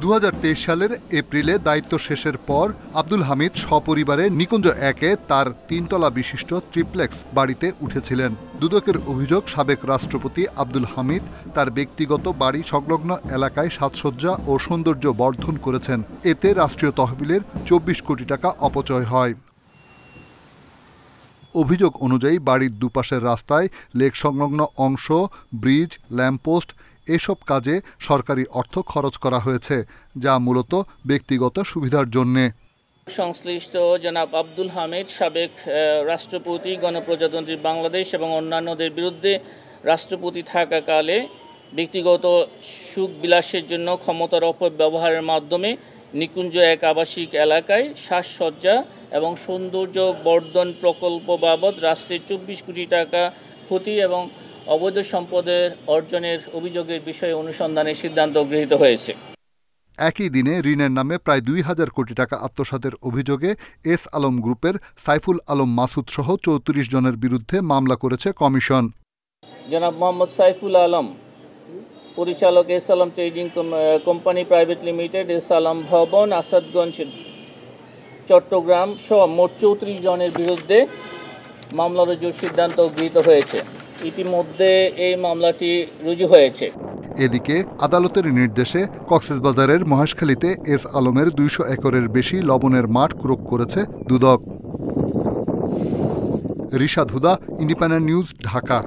2023 সালের এপ্রিলে দায়িত্ব শেষের পর আব্দুল হামিদ সপরিবারে নিকুঞ্জ 1-এ তার 3 তলা বিশিষ্ট ট্রিপ্লেক্স বাড়িতে উঠেছিলেন। দুদকের অভিযোগ, সাবেক রাষ্ট্রপতি আব্দুল হামিদ তার ব্যক্তিগত বাড়ি সংলগ্ন এলাকায় সাজসজ্জা ও সৌন্দর্য বর্ধন করেছেন। এতে রাষ্ট্রীয় তহবিলের 24 কোটি টাকা অপচয় হয়। অভিযোগ অনুযায়ী বাড়ির দুপাশের রাস্তায় লেক সংলগ্ন অংশ, ব্রিজ, ল্যাম্পপোস্ট এসব কাজে সরকারি অর্থ খরচ করা হয়েছে, যা মূলত ব্যক্তিগত সুবিধার জন্যে। সংশ্লিষ্ট জনাব আব্দুল হামিদ সাবেক রাষ্ট্রপতি, গণপ্রজাতন্ত্রী বাংলাদেশ এবং অন্যান্যদের বিরুদ্ধে রাষ্ট্রপতি থাকাকালে ব্যক্তিগত সুখ বিলাসের জন্য ক্ষমতার অপব্যবহারের মাধ্যমে নিকুঞ্জ 1 আবাসিক এলাকায় সাজসজ্জা এবং সৌন্দর্য বর্ধন প্রকল্প বাবদ রাষ্ট্রের 24 কোটি টাকা ক্ষতি এবং অবৈধ সম্পদের অর্জনের অভিযোগের বিষয়ে অনুসন্ধানের সিদ্ধান্ত গৃহীত হয়েছে। একই দিনে ঋণের নামে প্রায় 2000 কোটি টাকা আত্মসাতের অভিযোগে এস আলম গ্রুপের সাইফুল আলম মাসুদ সহ 34 জনের বিরুদ্ধে মামলা করেছে কমিশন। জনাব মোহাম্মদ সাইফুল আলম, পরিচালক S Alam trading company private limited, S Alam ভবন, আসাদগঞ্জ, চট্টগ্রাম সহ মোট 34 জনের বিরুদ্ধে মামলা রুজুর সিদ্ধান্ত গৃহীত হয়েছে। ইতিমধ্যে এই মামলাটি রুজু হয়েছে। এদিকে আদালতের নির্দেশে কক্সবাজারের মহেশখালীতে এস আলমের 200 একরের বেশি লবণের মাঠ ক্রয় করেছে দুদক। রিশাদ হুদা, ইন্ডিপেন্ডেন্ট নিউজ, ঢাকা।